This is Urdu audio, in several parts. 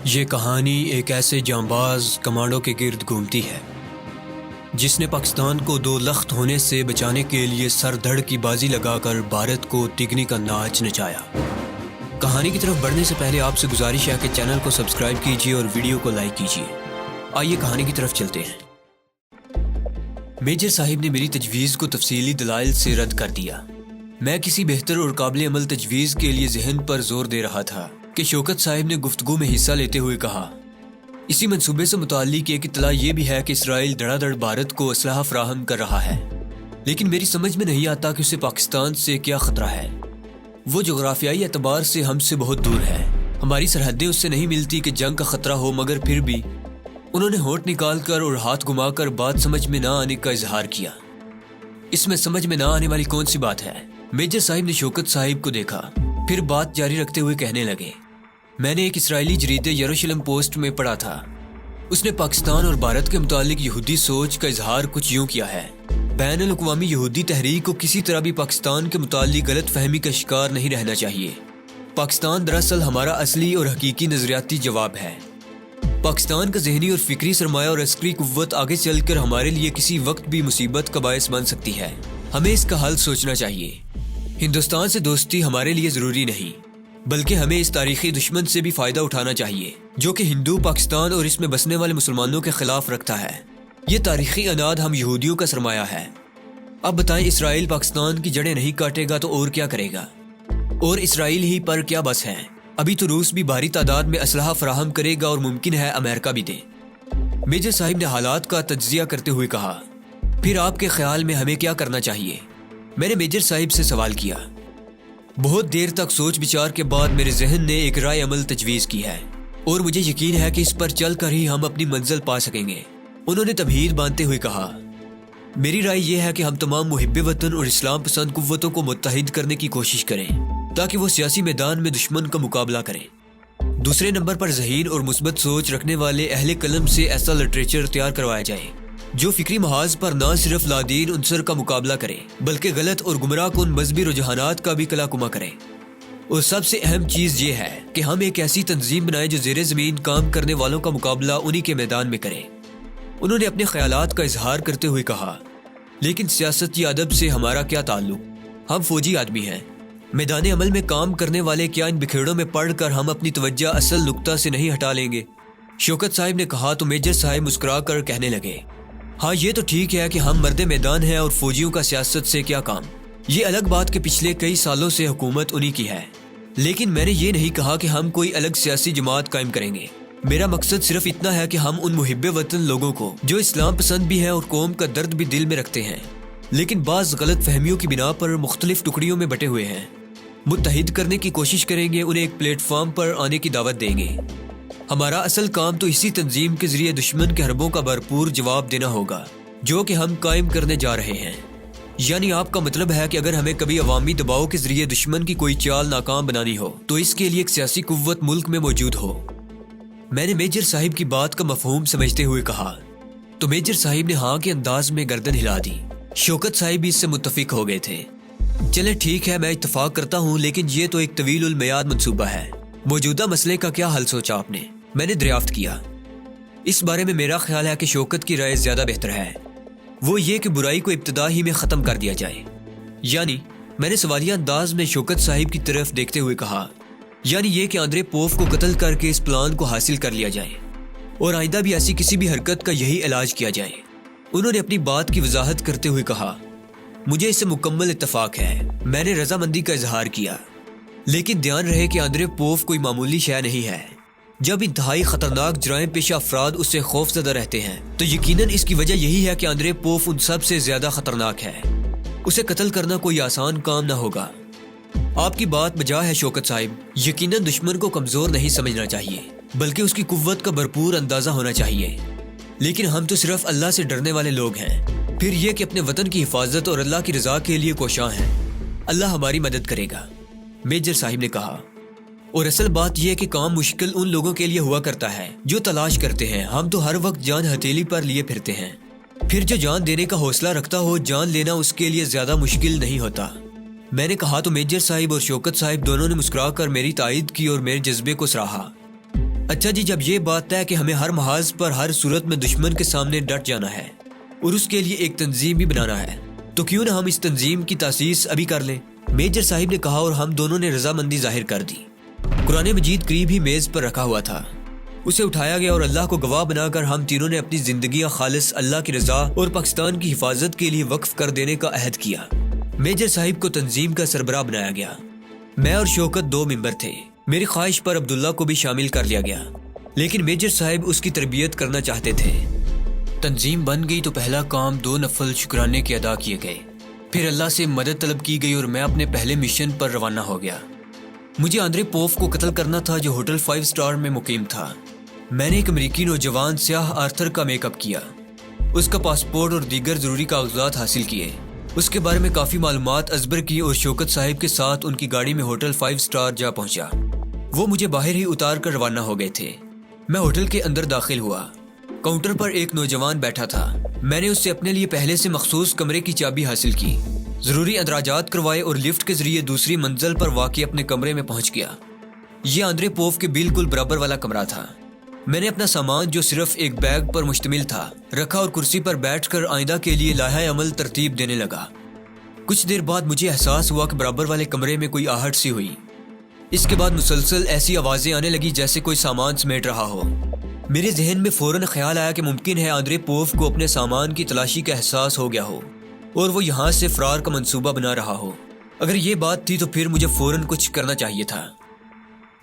یہ کہانی ایک ایسے جانباز کمانڈو کے گرد گھومتی ہے جس نے پاکستان کو دو لخت ہونے سے بچانے کے لیے سر دھڑ کی بازی لگا کر بھارت کو تگنی کا ناچ نچایا۔ کہانی کی طرف بڑھنے سے پہلے آپ سے گزارش ہے کہ چینل کو سبسکرائب کیجیے اور ویڈیو کو لائک کیجیے۔ آئیے کہانی کی طرف چلتے ہیں۔ میجر صاحب نے میری تجویز کو تفصیلی دلائل سے رد کر دیا۔ میں کسی بہتر اور قابل عمل تجویز کے لیے ذہن پر زور دے رہا تھا کہ شوکت صاحب نے گفتگو میں حصہ لیتے ہوئے کہا، اسی منصوبے سے متعلق ایک اطلاع یہ بھی ہے کہ اسرائیل دھڑا دھڑ بھارت کو اسلحہ فراہم کر رہا ہے، لیکن میری سمجھ میں نہیں آتا کہ اسے پاکستان سے کیا خطرہ ہے۔ وہ جغرافیائی اعتبار سے ہم سے بہت دور ہے، ہماری سرحدیں اس سے نہیں ملتی کہ جنگ کا خطرہ ہو، مگر پھر بھی۔ انہوں نے ہونٹ نکال کر اور ہاتھ گھما کر بات سمجھ میں نہ آنے کا اظہار کیا۔ اس میں سمجھ میں نہ آنے والی کون سی بات ہے؟ میجر صاحب نے شوکت صاحب کو دیکھا، پھر بات جاری رکھتے ہوئے کہنے لگے، میں نے ایک اسرائیلی جریدے یروشلم پوسٹ میں پڑھا تھا۔ اس نے پاکستان اور بھارت کے متعلق یہودی سوچ کا اظہار کچھ یوں کیا ہے، بین الاقوامی یہودی تحریک کو کسی طرح بھی پاکستان کے متعلق غلط فہمی کا شکار نہیں رہنا چاہیے۔ پاکستان دراصل ہمارا اصلی اور حقیقی نظریاتی جواب ہے۔ پاکستان کا ذہنی اور فکری سرمایہ اور عسکری قوت آگے چل کر ہمارے لیے کسی وقت بھی مصیبت کا باعث بن سکتی ہے۔ ہمیں اس کا حل سوچنا چاہیے۔ ہندوستان سے دوستی ہمارے لیے ضروری نہیں، بلکہ ہمیں اس تاریخی دشمن سے بھی فائدہ اٹھانا چاہیے جو کہ ہندو پاکستان اور اس میں بسنے والے مسلمانوں کے خلاف رکھتا ہے۔ یہ تاریخی اناد ہم یہودیوں کا سرمایہ ہے۔ اب بتائیں، اسرائیل پاکستان کی جڑیں نہیں کاٹے گا تو اور کیا کرے گا؟ اور اسرائیل ہی پر کیا بس ہے؟ ابھی تو روس بھی بھاری تعداد میں اسلحہ فراہم کرے گا اور ممکن ہے امریکہ بھی دے۔ میجر صاحب نے حالات کا تجزیہ کرتے ہوئے کہا، پھر آپ کے خیال میں ہمیں کیا کرنا چاہیے؟ میں نے میجر صاحب سے سوال کیا۔ بہت دیر تک سوچ بچار کے بعد میرے ذہن نے ایک رائے عمل تجویز کی ہے اور مجھے یقین ہے کہ اس پر چل کر ہی ہم اپنی منزل پا سکیں گے۔ انہوں نے تمہید باندھتے ہوئے کہا، میری رائے یہ ہے کہ ہم تمام محب وطن اور اسلام پسند قوتوں کو متحد کرنے کی کوشش کریں تاکہ وہ سیاسی میدان میں دشمن کا مقابلہ کریں۔ دوسرے نمبر پر ذہین اور مثبت سوچ رکھنے والے اہل قلم سے ایسا لٹریچر تیار کروایا جائے جو فکری محاذ پر نہ صرف لادین عنصر کا مقابلہ کرے بلکہ غلط اور گمراہ کن مذہبی رجحانات کا بھی کلا کما کرے۔ اور سب سے اہم چیز یہ ہے کہ ہم ایک ایسی تنظیم بنائیں جو زیر زمین کام کرنے والوں کا مقابلہ انہی کے میدان میں کرے۔ انہوں نے اپنے خیالات کا اظہار کرتے ہوئے کہا، لیکن سیاست یا ادب سے ہمارا کیا تعلق؟ ہم فوجی آدمی ہیں، میدان عمل میں کام کرنے والے، کیا ان بکھیڑوں میں پڑھ کر ہم اپنی توجہ اصل نقطہ سے نہیں ہٹا لیں گے؟ شوکت صاحب نے کہا تو میجر صاحب مسکرا کر کہنے لگے، ہاں یہ تو ٹھیک ہے کہ ہم مرد میدان ہیں اور فوجیوں کا سیاست سے کیا کام۔ یہ الگ بات کہ پچھلے کئی سالوں سے حکومت انہی کی ہے، لیکن میں نے یہ نہیں کہا کہ ہم کوئی الگ سیاسی جماعت قائم کریں گے۔ میرا مقصد صرف اتنا ہے کہ ہم ان محب وطن لوگوں کو جو اسلام پسند بھی ہیں اور قوم کا درد بھی دل میں رکھتے ہیں لیکن بعض غلط فہمیوں کی بنا پر مختلف ٹکڑیوں میں بٹے ہوئے ہیں، متحد کرنے کی کوشش کریں گے، انہیں ایک پلیٹ فارم پر آنے کی دعوت دیں گے۔ ہمارا اصل کام تو اسی تنظیم کے ذریعے دشمن کے حربوں کا بھرپور جواب دینا ہوگا جو کہ ہم قائم کرنے جا رہے ہیں۔ یعنی آپ کا مطلب ہے کہ اگر ہمیں کبھی عوامی دباؤ کے ذریعے دشمن کی کوئی چال ناکام بنانی ہو تو اس کے لیے ایک سیاسی قوت ملک میں موجود ہو۔ میں نے میجر صاحب کی بات کا مفہوم سمجھتے ہوئے کہا تو میجر صاحب نے ہاں کے انداز میں گردن ہلا دی۔ شوکت صاحب بھی اس سے متفق ہو گئے تھے۔ چلے ٹھیک ہے، میں اتفاق کرتا ہوں، لیکن یہ تو ایک طویل المیعاد منصوبہ ہے۔ موجودہ مسئلے کا کیا حل سوچا آپ نے؟ میں نے دریافت کیا۔ اس بارے میں میرا خیال ہے کہ شوکت کی رائے زیادہ بہتر ہے۔ وہ یہ کہ برائی کو ابتدا ہی میں ختم کر دیا جائے۔ یعنی، میں نے سوالیہ انداز میں شوکت صاحب کی طرف دیکھتے ہوئے کہا، یعنی یہ کہ آندرے پوف کو قتل کر کے اس پلان کو حاصل کر لیا جائے اور آئندہ بھی ایسی کسی بھی حرکت کا یہی علاج کیا جائے۔ انہوں نے اپنی بات کی وضاحت کرتے ہوئے کہا، مجھے اس سے مکمل اتفاق ہے۔ میں نے رضامندی کا اظہار کیا، لیکن دھیان رہے کہ آندرے پوف کوئی معمولی شے نہیں ہے۔ جب انتہائی خطرناک جرائم پیشہ افراد اس سے خوف زدہ رہتے ہیں تو یقیناً اس کی وجہ یہی ہے کہ آندرے پوف ان سب سے زیادہ خطرناک ہے۔ اسے قتل کرنا کوئی آسان کام نہ ہوگا۔ آپ کی بات بجا ہے شوکت صاحب، یقیناً دشمن کو کمزور نہیں سمجھنا چاہیے بلکہ اس کی قوت کا بھرپور اندازہ ہونا چاہیے۔ لیکن ہم تو صرف اللہ سے ڈرنے والے لوگ ہیں، پھر یہ کہ اپنے وطن کی حفاظت اور اللہ کی رضا کے لیے کوشاں ہیں۔ اللہ ہماری مدد کرے گا، میجر صاحب نے کہا۔ اور اصل بات یہ کہ کام مشکل ان لوگوں کے لیے ہوا کرتا ہے جو تلاش کرتے ہیں، ہم تو ہر وقت جان ہتھیلی پر لیے پھرتے ہیں۔ پھر جو جان دینے کا حوصلہ رکھتا ہو، جان لینا اس کے لیے زیادہ مشکل نہیں ہوتا۔ میں نے کہا تو میجر صاحب اور شوکت صاحب دونوں نے مسکرا کر میری تائید کی اور میرے جذبے کو سراہا۔ اچھا جی، جب یہ بات ہے کہ ہمیں ہر محاذ پر ہر صورت میں دشمن کے سامنے ڈٹ جانا ہے اور اس کے لیے ایک تنظیم بھی بنانا ہے، تو کیوں نہ ہم اس تنظیم کی تاسیس ابھی کر لیں؟ میجر صاحب نے کہا اور ہم دونوں نے رضامندی ظاہر کر دی۔ قرآن مجید قریب ہی میز پر رکھا ہوا تھا، اسے اٹھایا گیا اور اللہ کو گواہ بنا کر ہم تینوں نے اپنی زندگیاں خالص اللہ کی رضا اور پاکستان کی حفاظت کے لیے وقف کر دینے کا عہد کیا۔ میجر صاحب کو تنظیم کا سربراہ بنایا گیا۔ میں اور شوکت 2 ممبر تھے۔ میری خواہش پر عبداللہ کو بھی شامل کر لیا گیا، لیکن میجر صاحب اس کی تربیت کرنا چاہتے تھے۔ تنظیم بن گئی تو پہلا کام 2 نفل شکرانے کے ادا کیے گئے، پھر اللہ سے مدد طلب کی گئی اور میں اپنے پہلے مشن پر روانہ ہو گیا۔ مجھے آندرے پوف کو قتل کرنا تھا جو ہوٹل 5 سٹار میں مقیم تھا۔ میں نے ایک امریکی نوجوان سیاہ آرتھر کا میک اپ کیا، اس کا پاسپورٹ اور دیگر ضروری کاغذات حاصل کیے، اس کے بارے میں کافی معلومات ازبر کی اور شوکت صاحب کے ساتھ ان کی گاڑی میں ہوٹل 5 سٹار جا پہنچا۔ وہ مجھے باہر ہی اتار کر روانہ ہو گئے تھے۔ میں ہوٹل کے اندر داخل ہوا۔ کاؤنٹر پر ایک نوجوان بیٹھا تھا۔ میں نے اس سے اپنے لیے پہلے سے مخصوص کمرے کی چابی حاصل کی، ضروری اندراجات کروائے اور لفٹ کے ذریعے دوسری منزل پر واقع اپنے کمرے میں پہنچ گیا۔ یہ آندرے پوف کے بالکل برابر والا کمرہ تھا۔ میں نے اپنا سامان جو صرف ایک بیگ پر مشتمل تھا رکھا اور کرسی پر بیٹھ کر آئندہ کے لیے لائحہ عمل ترتیب دینے لگا۔ کچھ دیر بعد مجھے احساس ہوا کہ برابر والے کمرے میں کوئی آہٹ سی ہوئی۔ اس کے بعد مسلسل ایسی آوازیں آنے لگی جیسے کوئی سامان سمیٹ رہا ہو۔ میرے ذہن میں فوراً خیال آیا کہ ممکن ہے آندرے پوف کو اپنے سامان کی تلاشی کا احساس ہو گیا ہو اور وہ یہاں سے فرار کا منصوبہ بنا رہا ہو۔ اگر یہ بات تھی تو پھر مجھے فوراً کچھ کرنا چاہیے تھا۔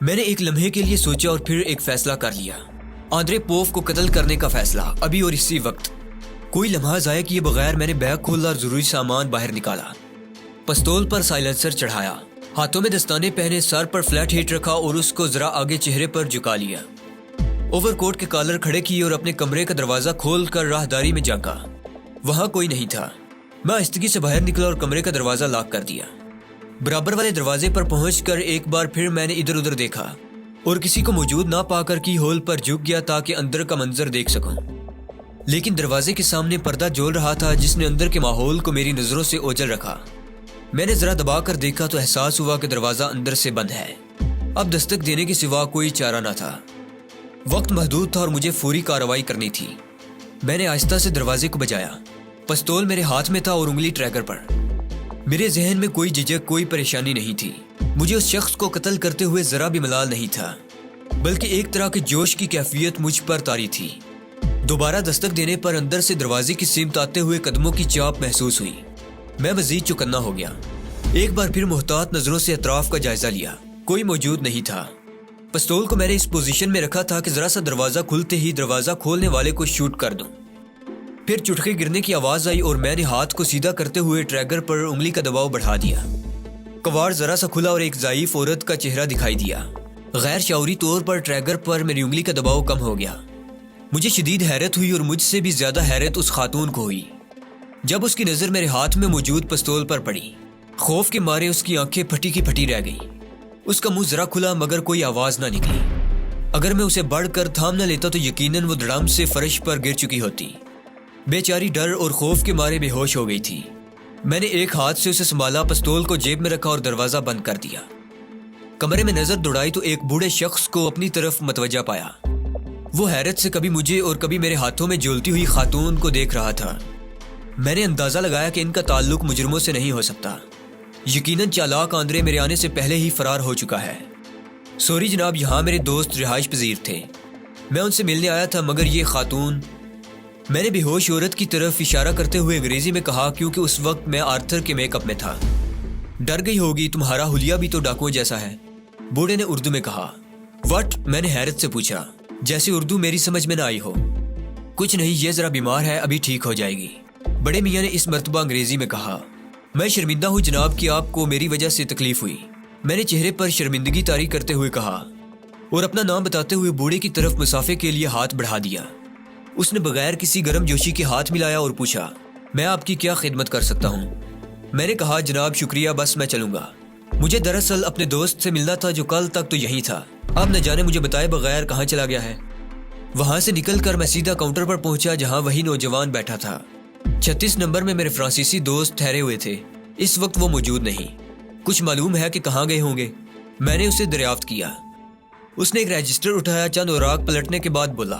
میں نے ایک لمحے کے لیے سوچا اور پھر ایک فیصلہ کر لیا۔ آندرے پوف کو قتل کرنے کا فیصلہ، ابھی اور اسی وقت۔ کوئی لمحہ ضائع کیے بغیر میں نے بیگ کھولا اور ضروری سامان باہر نکالا۔ پستول پر سائلنسر چڑھایا، ہاتھوں میں دستانے پہنے، سر پر فلیٹ ہیٹ رکھا اور اس کو ذرا آگے چہرے پر جھکا لیا۔ اوور کوٹ کے کالر کھڑے کیے اور اپنے کمرے کا دروازہ کھول کر راہداری میں جھانکا۔ وہاں کوئی نہیں تھا۔ میں آہستگی سے باہر نکلا اور کمرے کا دروازہ لاک کر دیا۔ برابر والے دروازے پر پہنچ کر ایک بار پھر میں نے ادھر ادھر دیکھا اور کسی کو موجود نہ پا کر کی ہول پر جھک گیا تاکہ اندر کا منظر دیکھ سکوں، لیکن دروازے کے سامنے پردہ جھول رہا تھا جس نے اندر کے ماحول کو میری نظروں سے اوجھل رکھا۔ میں نے ذرا دبا کر دیکھا تو احساس ہوا کہ دروازہ اندر سے بند ہے۔ اب دستک دینے کے سوا کوئی چارہ نہ تھا۔ وقت محدود تھا اور مجھے فوری کارروائی کرنی تھی۔ میں نے آہستہ سے دروازے کو بجایا۔ پستول میرے ہاتھ میں تھا اور انگلی ٹریگر پر۔ میرے ذہن میں کوئی جھجک، کوئی پریشانی نہیں تھی۔ مجھے اس شخص کو قتل کرتے ہوئے ذرا بھی ملال نہیں تھا، بلکہ ایک طرح کے جوش کی کیفیت مجھ پر طاری تھی۔ دوبارہ دستک دینے پر اندر سے دروازے کی سمت آتے ہوئے قدموں کی چاپ محسوس ہوئی۔ میں مزید چوکنا ہو گیا۔ ایک بار پھر محتاط نظروں سے اطراف کا جائزہ لیا۔ کوئی موجود نہیں تھا۔ پستول کو میں نے اس پوزیشن میں رکھا تھا کہ ذرا سا دروازہ کھلتے ہی دروازہ کھولنے والے کو شوٹ کر دوں۔ پھر چٹخے گرنے کی آواز آئی اور میں نے ہاتھ کو سیدھا کرتے ہوئے ٹریگر پر انگلی کا دباؤ بڑھا دیا۔ کواڑ ذرا سا کھلا اور ایک ضعیف عورت کا چہرہ دکھائی دیا۔ غیر شعوری طور پر ٹریگر پر میری انگلی کا دباؤ کم ہو گیا۔ مجھے شدید حیرت ہوئی اور مجھ سے بھی زیادہ حیرت اس خاتون کو ہوئی جب اس کی نظر میرے ہاتھ میں موجود پستول پر پڑی۔ خوف کے مارے اس کی آنکھیں پھٹی کی پھٹی رہ گئیں۔ اس کا منہ ذرا کھلا مگر کوئی آواز نہ نکلی۔ اگر میں اسے بڑھ کر تھام نہ لیتا تو یقیناً وہ دڑام سے فرش پر گر چکی ہوتی۔ بیچاری ڈر اور خوف کے مارے بے ہوش ہو گئی تھی۔ میں نے ایک ہاتھ سے اسے سنبھالا، پستول کو جیب میں رکھا اور دروازہ بند کر دیا۔ کمرے میں نظر دوڑائی تو ایک بوڑھے شخص کو اپنی طرف متوجہ پایا۔ وہ حیرت سے کبھی مجھے اور کبھی میرے ہاتھوں میں جھولتی ہوئی خاتون کو دیکھ رہا تھا۔ میں نے اندازہ لگایا کہ ان کا تعلق مجرموں سے نہیں ہو سکتا۔ یقیناً چالاک آندرے میرے آنے سے پہلے ہی فرار ہو چکا ہے۔ سوری جناب، یہاں میرے دوست رہائش پذیر تھے، میں ان سے ملنے آیا تھا، مگر یہ خاتون۔ میں نے بے ہوش عورت کی طرف اشارہ کرتے ہوئے انگریزی میں کہا کیونکہ اس وقت میں آرتھر کے میک اپ میں تھا۔ ڈر گئی ہوگی، تمہارا حلیہ بھی تو ڈاکوؤں جیسا ہے، بوڑھے نے اردو میں کہا۔ وٹ؟ میں نے حیرت سے پوچھا، جیسے اردو میری سمجھ میں نہ آئی ہو۔ کچھ نہیں، یہ ذرا بیمار ہے، ابھی ٹھیک ہو جائے گی، بڑے میاں نے اس مرتبہ انگریزی میں کہا۔ میں شرمندہ ہوں جناب کہ آپ کو میری وجہ سے تکلیف ہوئی، میں نے چہرے پر شرمندگی طاری کرتے ہوئے کہا اور اپنا نام بتاتے ہوئے بوڑھے کی طرف مسافے کے لیے ہاتھ بڑھا دیا۔ اس نے بغیر کسی گرم جوشی کے ہاتھ ملایا اور پوچھا، میں آپ کی کیا خدمت کر سکتا ہوں؟ میں نے کہا، جناب شکریہ، بس میں چلوں گا، مجھے دراصل اپنے دوست سے ملنا تھا جو کل تک تو یہیں تھا، اب نہ جانے مجھے بتائے بغیر کہاں چلا گیا ہے۔ وہاں سے نکل کر میں سیدھا کاؤنٹر پر پہنچا جہاں وہی نوجوان بیٹھا تھا۔ 36 نمبر میں میرے فرانسیسی دوست ٹھہرے ہوئے تھے، اس وقت وہ موجود نہیں۔ کچھ معلوم ہے کہ کہاں گئے ہوں گے؟ میں نے اسے دریافت کیا۔ اس نے ایک رجسٹر اٹھایا, چند اوراق پلٹنے کے بعد بولا,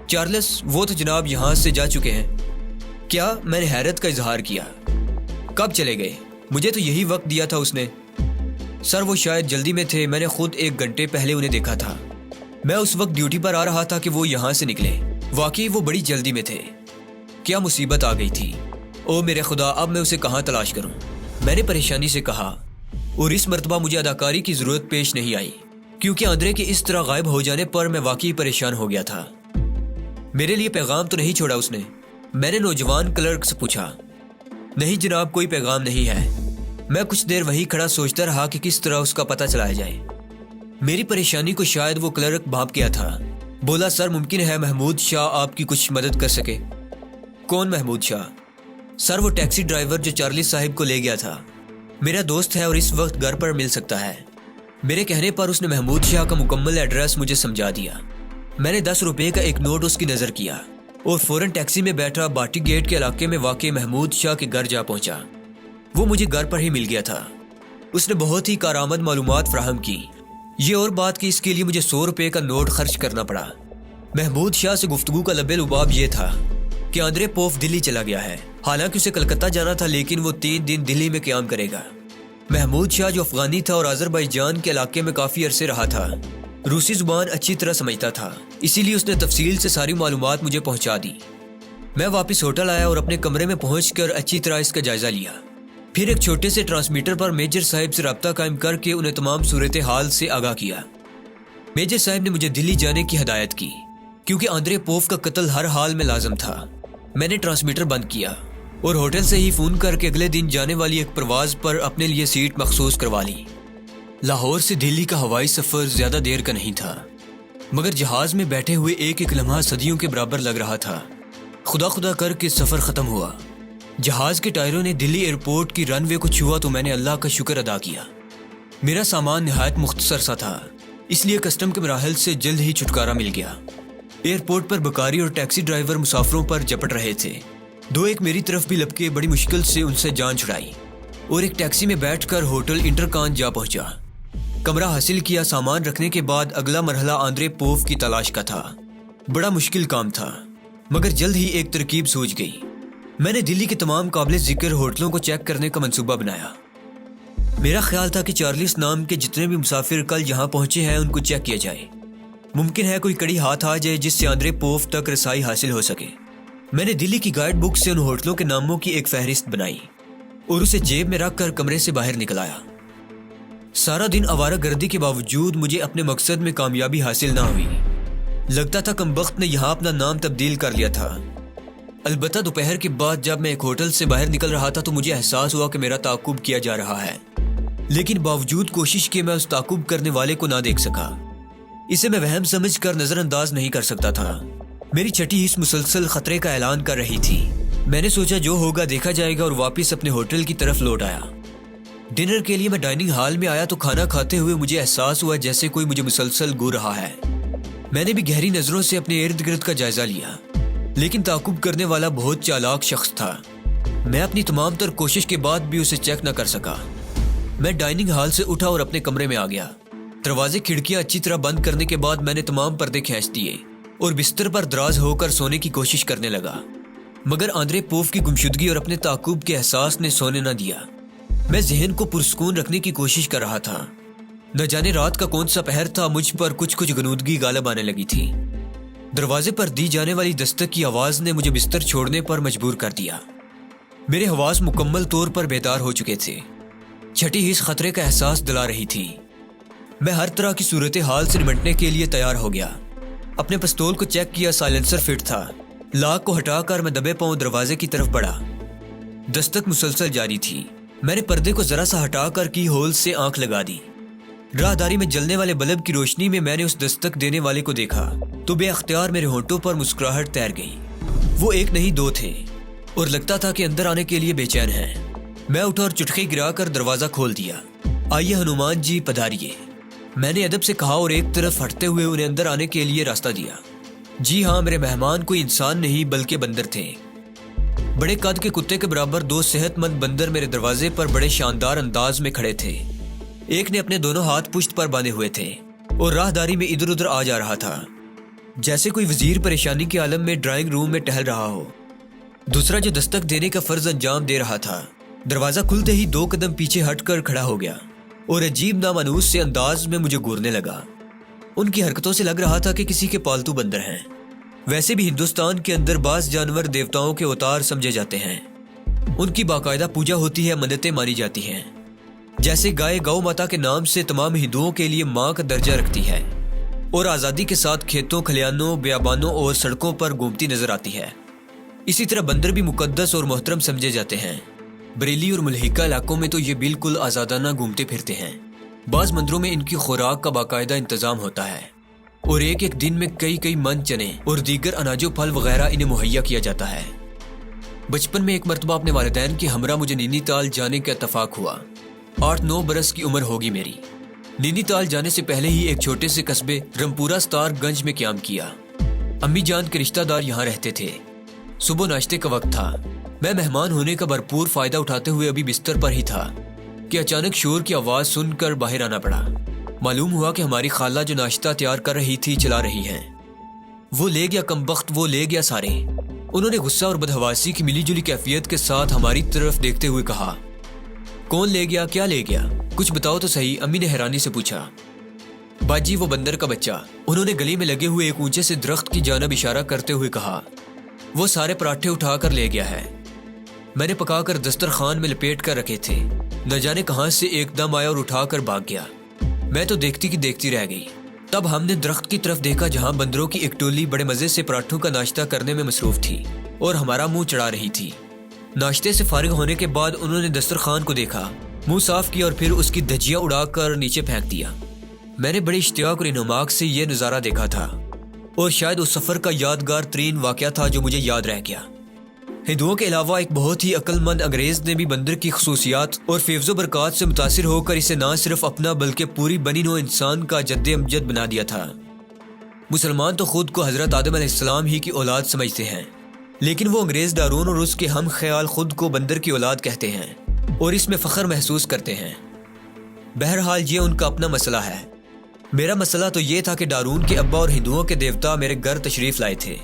چارلس وہ تو جناب یہاں سے جا چکے ہیں. کیا؟ میں نے حیرت کا اظہار کیا. کب چلے گئے؟ مجھے تو یہی وقت دیا تھا اس نے. سر وہ شاید جلدی میں تھے, میں نے خود 1 گھنٹے پہلے انہیں دیکھا تھا. میں اس وقت ڈیوٹی پر آ رہا تھا کہ وہ یہاں سے نکلے. واقعی وہ بڑی جلدی میں تھے. کیا مصیبت آ گئی تھی؟ او میرے خدا, اب میں اسے کہاں تلاش کروں؟ میں نے پریشانی سے کہا. اور اس مرتبہ مجھے اداکاری کی ضرورت پیش نہیں آئی, کیونکہ آندرے کے اس طرح غائب ہو جانے پر میں واقعی پریشان ہو گیا تھا. میرے لیے پیغام تو نہیں چھوڑا اس نے؟ میں نے نوجوان کلرک سے پوچھا. نہیں جناب, کوئی پیغام نہیں ہے. میں کچھ دیر وہیں کھڑا سوچتا رہا کہ کس طرح اس کا پتہ چلایا جائے. میری پریشانی کو شاید وہ کلرک بھانپ گیا تھا. بولا, سر ممکن ہے محمود شاہ آپ کی کچھ مدد کر سکے. کون محمود شاہ؟ سر وہ ٹیکسی ڈرائیور جو چارلی صاحب کو لے گیا تھا. میرا دوست ہے اور اس وقت گھر پر مل سکتا ہے. میرے کہنے پر اس نے محمود شاہ کا مکمل ایڈریس مجھے سمجھا دیا. میں نے 10 روپے کا ایک نوٹ اس کی نظر کیا اور فوراً ٹیکسی میں بیٹھا باٹی گیٹ کے علاقے میں واقع محمود شاہ کے گھر جا پہنچا. وہ مجھے گھر پر ہی مل گیا تھا. اس نے بہت ہی کارآمد معلومات فراہم کی. یہ اور بات کہ اس کے لیے مجھے 100 روپے کا نوٹ خرچ کرنا پڑا. محمود شاہ سے گفتگو کا لب لباب یہ تھا کہ آندرے پوف دلی چلا گیا ہے. حالانکہ اسے کلکتہ جانا تھا, لیکن وہ 3 دن دلی میں قیام کرے گا. محمود شاہ جو افغانی تھا اور آذربائیجان کے علاقے میں کافی عرصے رہا تھا, روسی زبان اچھی طرح سمجھتا تھا, اسی لیے اس نے تفصیل سے ساری معلومات مجھے پہنچا دی. میں واپس ہوٹل آیا اور اپنے کمرے میں پہنچ کر اچھی طرح اس کا جائزہ لیا. پھر ایک چھوٹے سے ٹرانسمیٹر پر میجر صاحب سے رابطہ قائم کر کے انہیں تمام صورتحال سے آگاہ کیا. میجر صاحب نے مجھے دلی جانے کی ہدایت کی, کیونکہ آندرے پوف کا قتل ہر حال میں لازم تھا. میں نے ٹرانسمیٹر بند کیا اور ہوٹل سے ہی فون کر کے اگلے دن جانے والی ایک پرواز پر اپنے لیے سیٹ مخصوص کروا لی. لاہور سے دلی کا ہوائی سفر زیادہ دیر کا نہیں تھا, مگر جہاز میں بیٹھے ہوئے ایک ایک لمحہ صدیوں کے برابر لگ رہا تھا. خدا خدا کر کے سفر ختم ہوا. جہاز کے ٹائروں نے دلی ایئرپورٹ کی رن وے کو چھوا تو میں نے اللہ کا شکر ادا کیا. میرا سامان نہایت مختصر سا تھا, اس لیے کسٹم کے مراحل سے جلد ہی چھٹکارا مل گیا. ایئرپورٹ پر بکاری اور ٹیکسی ڈرائیور مسافروں پر جپٹ رہے تھے. 2 ایک میری طرف بھی لپکے بڑی مشکل سے ان سے جان چھڑائی اور ایک ٹیکسی میں بیٹھ کر ہوٹل انٹرکان جا پہنچا. کمرہ حاصل کیا. سامان رکھنے کے بعد اگلا مرحلہ آندرے پوف کی تلاش کا تھا. بڑا مشکل کام تھا, مگر جلد ہی ایک ترکیب سوچ گئی. میں نے دلی کے تمام قابل ذکر ہوٹلوں کو چیک کرنے کا منصوبہ بنایا. میرا خیال تھا کہ چارلس نام کے جتنے بھی مسافر کل یہاں پہنچے ہیں ان کو چیک کیا جائے. ممکن ہے کوئی کڑی ہاتھ آ جائے جس سے آندرے پوف تک رسائی حاصل ہو سکے. میں نے دلی کی گائیڈ بک سے ان ہوٹلوں کے ناموں کی ایک فہرست بنائی اور اسے جیب میں رکھ کر کمرے سے باہر نکل آیا. سارا دن آوارہ گردی کے باوجود مجھے اپنے مقصد میں کامیابی حاصل نہ ہوئی. لگتا تھا کمبخت نے یہاں اپنا نام تبدیل کر لیا تھا. البتہ دوپہر کے بعد جب میں ایک ہوٹل سے باہر نکل رہا تھا تو مجھے احساس ہوا کہ میرا تعاقب کیا جا رہا ہے, لیکن باوجود کوشش کے میں اس تعاقب کرنے والے کو نہ دیکھ سکا. اسے میں وہم سمجھ کر نظر انداز نہیں کر سکتا تھا. میری چھٹی حص مسلسل خطرے کا اعلان کر رہی تھی. میں نے سوچا جو ہوگا دیکھا جائے گا اور واپس اپنے ہوٹل کی طرف لوٹ آیا. ڈنر کے لیے میں ڈائننگ ہال میں آیا تو کھانا کھاتے ہوئے مجھے احساس ہوا جیسے کوئی مجھے مسلسل گھور رہا ہے. میں نے بھی گہری نظروں سے اپنے ارد گرد کا جائزہ لیا, لیکن تعاقب کرنے والا بہت چالاک شخص تھا. میں اپنی تمام تر کوشش کے بعد بھی اسے چیک نہ کر سکا. میں ڈائننگ ہال سے اٹھا اور اپنے کمرے میں آ گیا. دروازے کھڑکیاں اچھی طرح بند کرنے کے بعد میں نے تمام پردے کھینچ دیے اور بستر پر دراز ہو کر سونے کی کوشش کرنے لگا. مگر آندرے پوف کی گمشدگی اور اپنے تعاقب کے احساس نے سونے نہ دیا. میں ذہن کو پرسکون رکھنے کی کوشش کر رہا تھا. نہ جانے رات کا کون سا پہر تھا, مجھ پر کچھ غنودگی غالب آنے لگی تھی. دروازے پر دی جانے والی دستک کی آواز نے مجھے بستر چھوڑنے پر مجبور کر دیا. میرے حواس مکمل طور پر بیدار ہو چکے تھے. چھٹی حص خطرے کا احساس دلا رہی تھی. میں ہر طرح کی صورتحال سے نمٹنے کے لیے تیار ہو گیا. اپنے پستول کو چیک کیا, سائلنسر فٹ تھا. لاک کو ہٹا کر میں دبے پاؤں دروازے کی طرف بڑھا. دستک مسلسل جاری تھی. میں نے پردے کو ذرا سا ہٹا کر کی ہول سے آنکھ لگا دی. راہداری میں جلنے والے بلب کی روشنی میں نے اس دستک دینے والے کو دیکھا تو بے اختیار میرے ہونٹوں پر مسکراہٹ تیر گئی. وہ ایک نہیں 2 تھے اور لگتا تھا کہ اندر آنے کے لیے بے چین ہیں. میں اٹھا اور چٹکی گرا کر دروازہ کھول دیا. آئیے ہنومان جی پدھاریے, میں نے ادب سے کہا اور ایک طرف ہٹتے ہوئے انہیں اندر آنے کے لیے راستہ دیا. جی ہاں, میرے مہمان کوئی انسان نہیں بلکہ بندر تھے. بڑے قد کے کتے کے برابر 2 صحت مند بندر میرے دروازے پر بڑے شاندار انداز میں کھڑے تھے. ایک نے اپنے دونوں ہاتھ پشت پر باندھے ہوئے تھے اور راہداری میں ادھر ادھر آ جا رہا تھا، جیسے کوئی وزیر پریشانی کے عالم میں ڈرائنگ روم میں ٹہل رہا ہو۔ دوسرا جو دستک دینے کا فرض انجام دے رہا تھا، دروازہ کھلتے ہی 2 قدم پیچھے ہٹ کر کھڑا ہو گیا اور عجیب نامانوس سے انداز میں مجھے گورنے لگا۔ ان کی حرکتوں سے لگ رہا تھا کہ کسی کے پالتو بندر ہیں۔ ویسے بھی ہندوستان کے اندر بعض جانور دیوتاؤں کے اوتار سمجھے جاتے ہیں، ان کی باقاعدہ پوجا ہوتی ہے، منتیں مانی جاتی ہیں۔ جیسے گائے گو ماتا کے نام سے تمام ہندوؤں کے لیے ماں کا درجہ رکھتی ہے اور آزادی کے ساتھ کھیتوں، کھلیانوں، بیابانوں اور سڑکوں پر گھومتی نظر آتی ہے، اسی طرح بندر بھی مقدس اور محترم سمجھے جاتے ہیں۔ بریلی اور ملحقہ علاقوں میں تو یہ بالکل آزادانہ گھومتے پھرتے ہیں۔ بعض مندروں میں ان کی خوراک کا باقاعدہ انتظام ہوتا ہے اور ایک دن میں کئی من چنے اور دیگر اناج و پھل وغیرہ انہیں مہیا کیا جاتا ہے۔ بچپن میں ایک مرتبہ اپنے والدین کے ہمراہ مجھے نینی تال جانے کا اتفاق ہوا۔ 8-9 برس کی عمر ہوگی میری۔ نینی تال جانے سے پہلے ہی ایک چھوٹے سے قصبے رمپورہ ستار گنج میں قیام کیا۔ امی جان کے رشتہ دار یہاں رہتے تھے۔ صبح ناشتے کا وقت تھا۔ میں مہمان ہونے کا بھرپور فائدہ اٹھاتے ہوئے ابھی بستر پر ہی تھا کہ اچانک شور کی آواز سن کر باہر آنا پڑا۔ معلوم ہوا کہ ہماری خالہ جو ناشتہ تیار کر رہی تھی چلا رہی ہیں۔ وہ لے گیا کمبخت، وہ لے گیا سارے۔ انہوں نے غصہ اور بدحواسی کی ملی جلی کیفیت کے ساتھ ہماری طرف دیکھتے ہوئے کہا، کون لے گیا، کیا لے گیا، کچھ بتاؤ تو صحیح۔ امی نے حیرانی سے پوچھا۔ باجی وہ بندر کا بچہ، انہوں نے گلی میں لگے ہوئے ایک اونچے سے درخت کی جانب اشارہ کرتے ہوئے کہا، وہ سارے پراٹھے اٹھا کر لے گیا ہے۔ میں نے پکا کر دسترخوان میں لپیٹ کر رکھے تھے، نہ جانے کہاں سے ایک دم آیا اور اٹھا کر بھاگ گیا۔ میں تو دیکھتی کی دیکھتی رہ گئی۔ تب ہم نے درخت کی طرف دیکھا جہاں بندروں کی ایک ٹولی بڑے مزے سے پراٹھوں کا ناشتہ کرنے میں مصروف تھی اور ہمارا منہ چڑھا رہی تھی۔ ناشتے سے فارغ ہونے کے بعد انہوں نے دسترخوان کو دیکھا، منہ صاف کیا اور پھر اس کی دھجیاں اڑا کر نیچے پھینک دیا۔ میں نے بڑی اشتیاق اور انہماک سے یہ نظارہ دیکھا تھا اور شاید اس سفر کا یادگار ترین واقعہ تھا جو مجھے یاد رہ گیا۔ ہندوؤں کے علاوہ ایک بہت ہی عقل مند انگریز نے بھی بندر کی خصوصیات اور فیض و برکات سے متاثر ہو کر اسے نہ صرف اپنا بلکہ پوری بنی نوع انسان کا جد امجد بنا دیا تھا۔ مسلمان تو خود کو حضرت آدم علیہ السلام ہی کی اولاد سمجھتے ہیں، لیکن وہ انگریز ڈارون اور اس کے ہم خیال خود کو بندر کی اولاد کہتے ہیں اور اس میں فخر محسوس کرتے ہیں۔ بہرحال یہ ان کا اپنا مسئلہ ہے۔ میرا مسئلہ تو یہ تھا کہ ڈارون کے ابا اور ہندوؤں کے دیوتا میرے گھر تشریف لائے تھے۔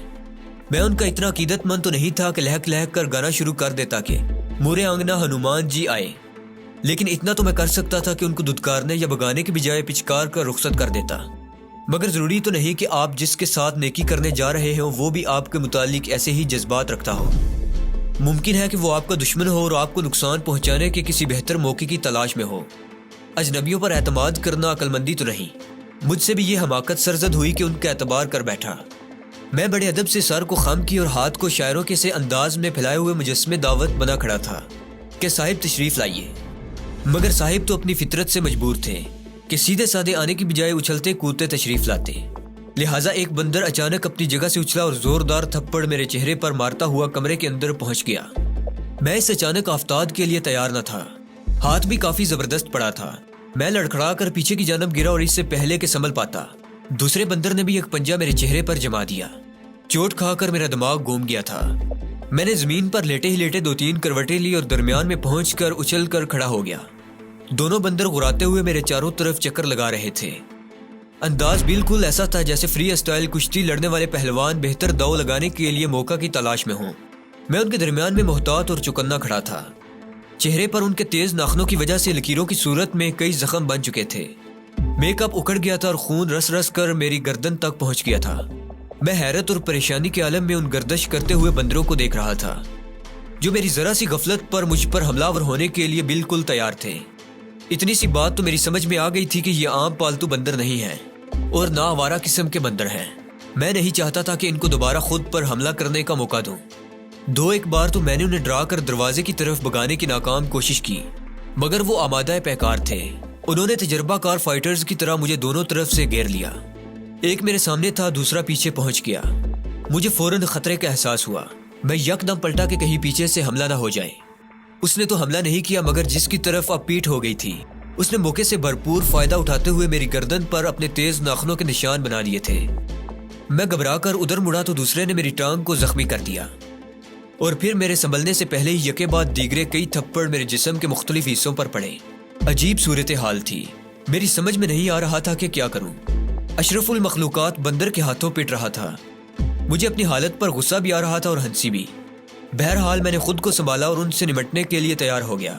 میں ان کا اتنا عقیدت مند تو نہیں تھا کہ لہک لہک کر گانا شروع کر دیتا کہ مورے آنگنا ہنومان جی آئے، لیکن اتنا تو میں کر سکتا تھا کہ ان کو دھتکارنے یا بگانے کے بجائے پچکار کر رخصت کر دیتا۔ مگر ضروری تو نہیں کہ آپ جس کے ساتھ نیکی کرنے جا رہے ہوں وہ بھی آپ کے متعلق ایسے ہی جذبات رکھتا ہو۔ ممکن ہے کہ وہ آپ کا دشمن ہو اور آپ کو نقصان پہنچانے کے کسی بہتر موقع کی تلاش میں ہو۔ اجنبیوں پر اعتماد کرنا عقل مندی تو نہیں۔ مجھ سے بھی یہ حماقت سرزد ہوئی کہ ان کا اعتبار کر بیٹھا۔ میں بڑے ادب سے سر کو خم کی اور ہاتھ کو شاعروں کے سے انداز میں پھیلائے ہوئے مجسمے دعوت بنا کھڑا تھا کہ صاحب تشریف لائیے۔ مگر صاحب تو اپنی فطرت سے مجبور تھے کہ سیدھے سادے آنے کی بجائے اچھلتے کودتے تشریف لاتے۔ لہٰذا ایک بندر اچانک اپنی جگہ سے اچھلا اور زوردار تھپڑ میرے چہرے پر مارتا ہوا کمرے کے اندر پہنچ گیا۔ میں اس اچانک آفتاب کے لیے تیار نہ تھا۔ ہاتھ بھی کافی زبردست پڑا تھا۔ میں لڑکھڑا کر پیچھے کی جانب گرا اور اس سے پہلے کہ سنبھل پاتا دوسرے بندر نے بھی ایک پنجہ میرے چہرے پر جما دیا۔ چوٹ کھا کر میرا دماغ گھوم گیا تھا۔ میں نے زمین پر لیٹے ہی لیٹے 2-3 کروٹیں لی اور درمیان میں پہنچ کر اچھل کر کھڑا ہو گیا۔ دونوں بندر غراتے ہوئے میرے چاروں طرف چکر لگا رہے تھے۔ انداز بالکل ایسا تھا جیسے فری اسٹائل کشتی لڑنے والے پہلوان بہتر داؤ لگانے کے لیے موقع کی تلاش میں ہوں۔ میں ان کے درمیان میں محتاط اور چوکنا کھڑا تھا۔ چہرے پر ان کے تیز ناخنوں کی وجہ سے لکیروں کی صورت میں کئی زخم بن چکے تھے۔ میک اپ اکھڑ گیا تھا اور خون رس رس کر میری گردن تک پہنچ گیا تھا۔ میں حیرت اور پریشانی کے عالم میں ان گردش کرتے ہوئے بندروں کو دیکھ رہا تھا جو میری ذرا سی غفلت پر مجھ پر حملہ آور ہونے کے لیے بالکل تیار تھے۔ اتنی سی بات تو میری سمجھ میں آ گئی تھی کہ یہ عام پالتو بندر نہیں ہیں اور نہ آوارہ قسم کے بندر ہیں۔ میں نہیں چاہتا تھا کہ ان کو دوبارہ خود پر حملہ کرنے کا موقع دوں۔ 2-1 بار تو میں نے انہیں ڈرا کر دروازے کی طرف بگانے کی ناکام کوشش کی، مگر وہ آمادہ پیکار تھے۔ انہوں نے تجربہ کار فائٹرز کی طرح مجھے دونوں طرف سے گھیر لیا۔ ایک میرے سامنے تھا، دوسرا پیچھے پہنچ گیا۔ مجھے فوراً خطرے کا احساس ہوا۔ میں یکدم پلٹا کہ کہیں پیچھے سے حملہ نہ ہو جائے۔ اس نے تو حملہ نہیں کیا، مگر جس کی طرف اب پیٹھ ہو گئی تھی اس نے موقع سے بھرپور فائدہ اٹھاتے ہوئے میری گردن پر اپنے تیز ناخنوں کے نشان بنا لیے تھے۔ میں گھبرا کر ادھر مڑا تو دوسرے نے میری ٹانگ کو زخمی کر دیا اور پھر میرے سنبھلنے سے پہلے ہی یکے بعد دیگرے کئی تھپڑ میرے جسم کے مختلف حصوں پر پڑے۔ عجیب صورتحال تھی۔ میری سمجھ میں نہیں آ رہا تھا کہ کیا کروں۔ اشرف المخلوقات بندر کے ہاتھوں پٹ رہا تھا۔ مجھے اپنی حالت پر غصہ بھی آ رہا تھا اور ہنسی بھی۔ بہرحال میں نے خود کو سنبھالا اور ان سے نمٹنے کے لیے تیار ہو گیا۔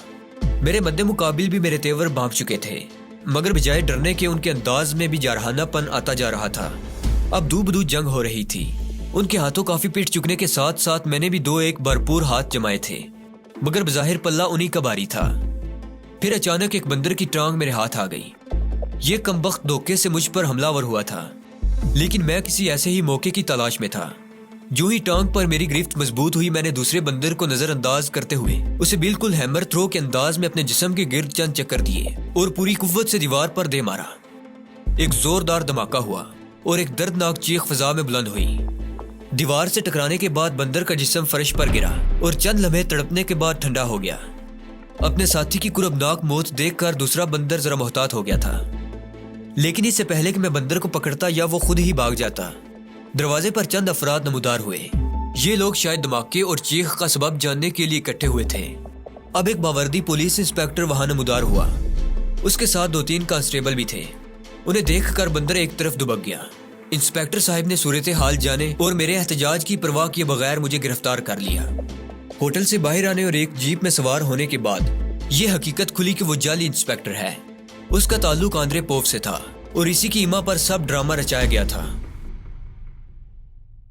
میرے مد مقابل بھی میرے تیور بھانپ چکے تھے، مگر بجائے ڈرنے کے ان کے انداز میں بھی جارحانہ پن آتا جا رہا تھا۔ اب دو بدو جنگ ہو رہی تھی۔ ان کے ہاتھوں کافی پیٹ چکنے کے ساتھ ساتھ میں نے بھی دو ایک بھرپور ہاتھ جمائے تھے، مگر بظاہر پلہ انہی کا باری تھا۔ پھر اچانک ایک بندر کی ٹانگ میرے ہاتھ آ گئی۔ یہ کمبخت دھوکے سے مجھ پر حملہ ور ہوا تھا، لیکن میں کسی ایسے ہی موقع کی تلاش میں تھا۔ جو ہی ٹانگ پر میری گرفت مضبوط ہوئی، میں نے دوسرے بندر کو نظر انداز کرتے ہوئے اسے بالکل ہیمر تھرو کے انداز میں اپنے جسم کے گرد چند چکر دیے اور پوری قوت سے دیوار پر دے مارا۔ ایک زوردار دھماکہ ہوا اور ایک دردناک چیخ فضا میں بلند ہوئی۔ دیوار سے ٹکرانے کے بعد بندر کا جسم فرش پر گرا اور چند لمحے تڑپنے کے بعد ٹھنڈا ہو گیا۔ اپنے ساتھی کی کربناک موت دیکھ کر دوسرا بندر ذرا محتاط ہو گیا تھا، لیکن اس سے پہلے کہ میں بندر کو پکڑتا یا وہ خود ہی بھاگ جاتا، دروازے پر چند افراد نمودار ہوئے۔ یہ لوگ شاید دھماکے اور چیخ کا سبب جاننے کے لیے اکٹھے ہوئے تھے۔ اب ایک باوردی پولیس انسپیکٹر وہاں نمودار ہوا، اس کے ساتھ 2-3 کانسٹیبل بھی تھے۔ انہیں دیکھ کر بندر ایک طرف دبک گیا۔ انسپیکٹر صاحب نے صورتحال جانے اور میرے احتجاج کی پرواہ کیے بغیر مجھے گرفتار کر لیا۔ ہوٹل سے باہر آنے اور ایک جیپ میں سوار ہونے کے بعد یہ حقیقت کھلی کہ وہ جعلی انسپیکٹر ہے۔ اس کا تعلق آندرے پوف سے تھا اور اسی کی ایما پر سب ڈرامہ رچایا گیا تھا۔